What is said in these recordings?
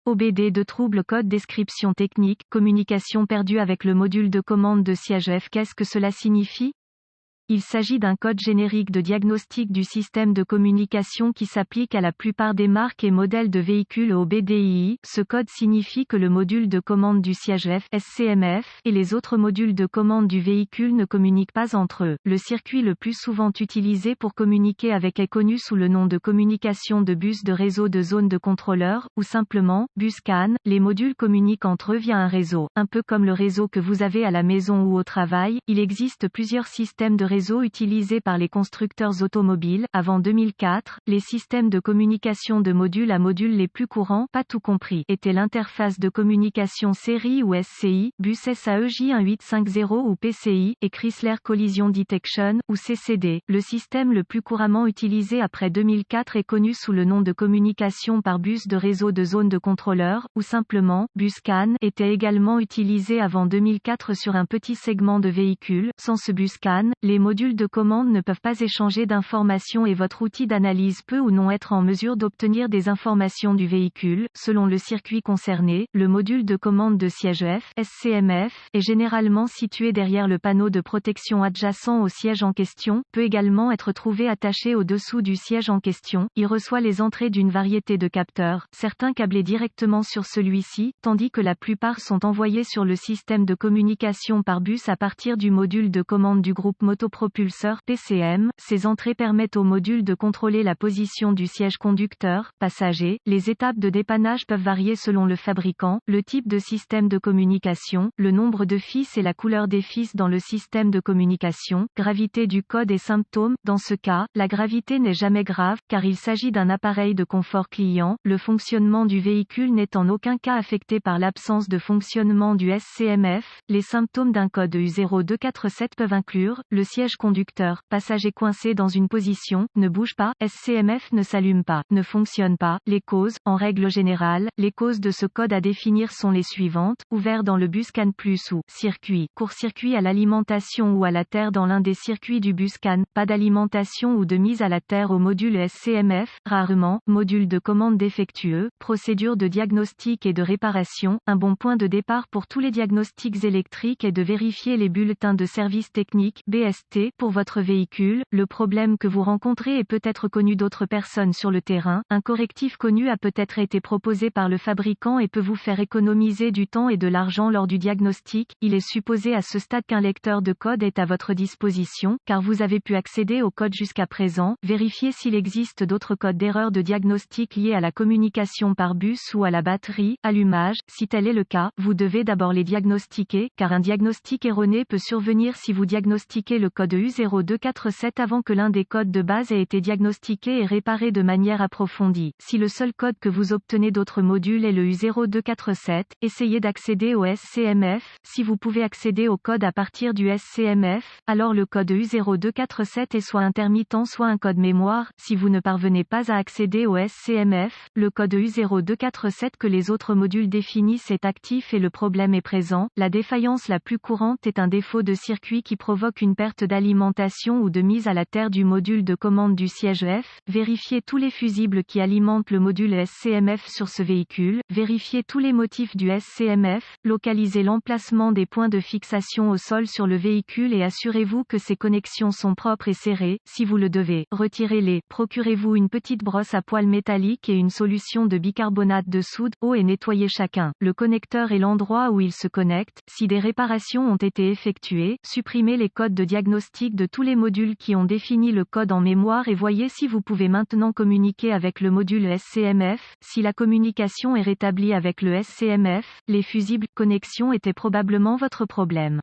OBD de trouble code description technique, communication perdue avec le module de commande de siège F. Qu'est-ce que cela signifie? Il s'agit d'un code générique de diagnostic du système de communication qui s'applique à la plupart des marques et modèles de véhicules OBDII. Ce code signifie que le module de commande du siège F, SCMF, et les autres modules de commande du véhicule ne communiquent pas entre eux. Le circuit le plus souvent utilisé pour communiquer avec est connu sous le nom de communication de bus de réseau de zone de contrôleur, ou simplement, bus CAN. Les modules communiquent entre eux via un réseau. Un peu comme le réseau que vous avez à la maison ou au travail, il existe plusieurs systèmes de réseau utilisés par les constructeurs automobiles. Avant 2004, les systèmes de communication de module à module les plus courants, pas tout compris, étaient l'interface de communication série ou SCI, bus SAE-J1850 ou PCI, et Chrysler Collision Detection, ou CCD. Le système le plus couramment utilisé après 2004 est connu sous le nom de communication par bus de réseau de zone de contrôleur, ou simplement, bus CAN, était également utilisé avant 2004 sur un petit segment de véhicules. Sans ce bus CAN, les modules de commande ne peuvent pas échanger d'informations et votre outil d'analyse peut ou non être en mesure d'obtenir des informations du véhicule. Selon le circuit concerné, le module de commande de siège F, SCMF, est généralement situé derrière le panneau de protection adjacent au siège en question, peut également être trouvé attaché au-dessous du siège en question. Il reçoit les entrées d'une variété de capteurs, certains câblés directement sur celui-ci, tandis que la plupart sont envoyés sur le système de communication par bus à partir du module de commande du groupe motopropulseur PCM. Ces entrées permettent au module de contrôler la position du siège conducteur, passager. Les étapes de dépannage peuvent varier selon le fabricant, le type de système de communication, le nombre de fils et la couleur des fils dans le système de communication, gravité du code et symptômes. Dans ce cas, la gravité n'est jamais grave, car il s'agit d'un appareil de confort client. Le fonctionnement du véhicule n'est en aucun cas affecté par l'absence de fonctionnement du SCMF. Les symptômes d'un code U0247 peuvent inclure le siège conducteur, passager coincé dans une position, ne bouge pas, SCMF ne s'allume pas, ne fonctionne pas. Les causes, en règle générale, les causes de ce code à définir sont les suivantes: ouvert dans le bus CAN plus ou circuit, court-circuit à l'alimentation ou à la terre dans l'un des circuits du bus CAN, pas d'alimentation ou de mise à la terre au module SCMF, rarement, module de commande défectueux, procédure de diagnostic et de réparation. Un bon point de départ pour tous les diagnostics électriques est de vérifier les bulletins de service technique, BST, pour votre véhicule. Le problème que vous rencontrez est peut-être connu d'autres personnes sur le terrain. Un correctif connu a peut-être été proposé par le fabricant et peut vous faire économiser du temps et de l'argent lors du diagnostic. Il est supposé à ce stade qu'un lecteur de code est à votre disposition, car vous avez pu accéder au code jusqu'à présent. Vérifiez s'il existe d'autres codes d'erreur de diagnostic liés à la communication par bus ou à la batterie, allumage. Si tel est le cas, vous devez d'abord les diagnostiquer, car un diagnostic erroné peut survenir si vous diagnostiquez le code U0247 avant que l'un des codes de base ait été diagnostiqué et réparé de manière approfondie. Si le seul code que vous obtenez d'autres modules est le U0247, essayez d'accéder au SCMF. Si vous pouvez accéder au code à partir du SCMF, alors le code U0247 est soit intermittent soit un code mémoire. Si vous ne parvenez pas à accéder au SCMF, le code U0247 que les autres modules définissent est actif et le problème est présent. La défaillance la plus courante est un défaut de circuit qui provoque une perte d'alimentation ou de mise à la terre du module de commande du siège F. Vérifiez tous les fusibles qui alimentent le module SCMF sur ce véhicule. Vérifiez tous les motifs du SCMF. Localisez l'emplacement des points de fixation au sol sur le véhicule et assurez-vous que ces connexions sont propres et serrées. Si vous le devez, retirez-les. Procurez-vous une petite brosse à poils métallique et une solution de bicarbonate de soude. Eau et nettoyez chacun. Le connecteur et l'endroit où il se connecte. Si des réparations ont été effectuées, supprimez les codes de diagnostic de tous les modules qui ont défini le code en mémoire et voyez si vous pouvez maintenant communiquer avec le module SCMF. Si la communication est rétablie avec le SCMF, les fusibles connexions étaient probablement votre problème.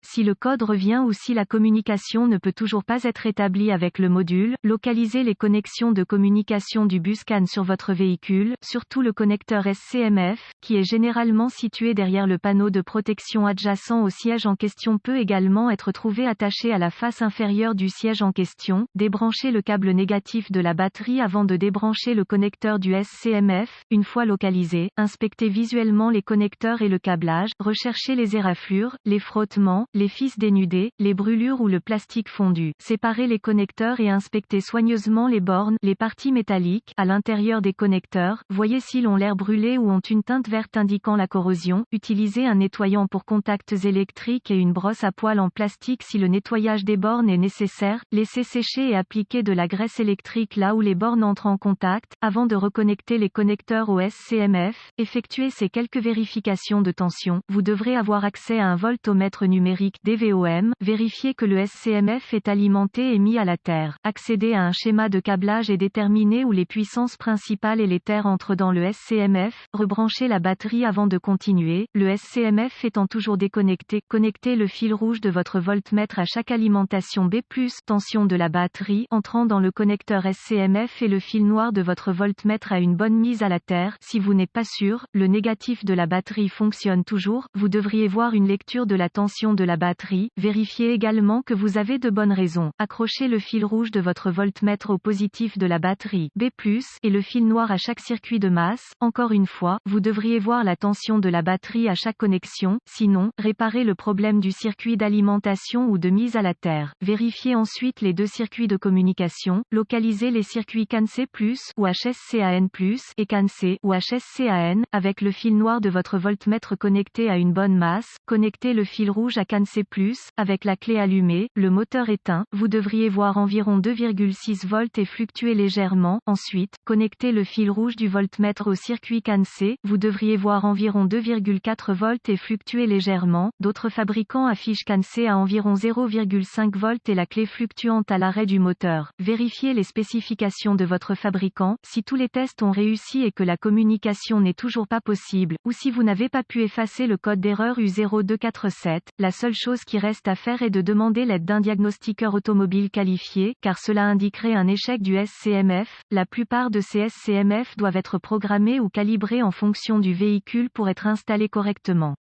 Si le code revient ou si la communication ne peut toujours pas être établie avec le module, localisez les connexions de communication du bus CAN sur votre véhicule, surtout le connecteur SCMF, qui est généralement situé derrière le panneau de protection adjacent au siège en question peut également être trouvé attaché à la face inférieure du siège en question. Débranchez le câble négatif de la batterie avant de débrancher le connecteur du SCMF. Une fois localisé, inspectez visuellement les connecteurs et le câblage, recherchez les éraflures, les frottements, les fils dénudés, les brûlures ou le plastique fondu. Séparez les connecteurs et inspectez soigneusement les bornes, les parties métalliques, à l'intérieur des connecteurs. Voyez s'ils ont l'air brûlés ou ont une teinte verte indiquant la corrosion. Utilisez un nettoyant pour contacts électriques et une brosse à poils en plastique si le nettoyage des bornes est nécessaire. Laissez sécher et appliquez de la graisse électrique là où les bornes entrent en contact, avant de reconnecter les connecteurs au SCMF. Effectuez ces quelques vérifications de tension. Vous devrez avoir accès à un voltomètre numérique DVOM. Vérifiez que le SCMF est alimenté et mis à la terre. Accédez à un schéma de câblage et déterminez où les puissances principales et les terres entrent dans le SCMF. Rebranchez la batterie avant de continuer. Le SCMF étant toujours déconnecté, connectez le fil rouge de votre voltmètre à chaque alimentation B+, tension de la batterie, entrant dans le connecteur SCMF et le fil noir de votre voltmètre à une bonne mise à la terre. Si vous n'êtes pas sûr, le négatif de la batterie fonctionne toujours, vous devriez voir une lecture de la tension de la batterie. Vérifiez également que vous avez de bonnes raisons. Accrochez le fil rouge de votre voltmètre au positif de la batterie B+, et le fil noir à chaque circuit de masse. Encore une fois, vous devriez voir la tension de la batterie à chaque connexion. Sinon, réparez le problème du circuit d'alimentation ou de mise à la terre. Vérifiez ensuite les deux circuits de communication. Localisez les circuits CAN-C+, ou HSCAN+, et CAN-C, ou HSCAN, avec le fil noir de votre voltmètre connecté à une bonne masse. Connectez le fil rouge à CAN-C+, avec la clé allumée, le moteur éteint. Vous devriez voir environ 2,6 volts et fluctuer légèrement. Ensuite, connectez le fil rouge du voltmètre au circuit CAN-C. Vous devriez voir environ 2,4 volts et fluctuer légèrement. D'autres fabricants affichent CAN-C à environ 0,5 volts et la clé fluctuante à l'arrêt du moteur. Vérifiez les spécifications de votre fabricant. Si tous les tests ont réussi et que la communication n'est toujours pas possible, ou si vous n'avez pas pu effacer le code d'erreur U0247, la seule chose qui reste à faire est de demander l'aide d'un diagnostiqueur automobile qualifié, car cela indiquerait un échec du SCMF. La plupart de ces SCMF doivent être programmés ou calibrés en fonction du véhicule pour être installés correctement.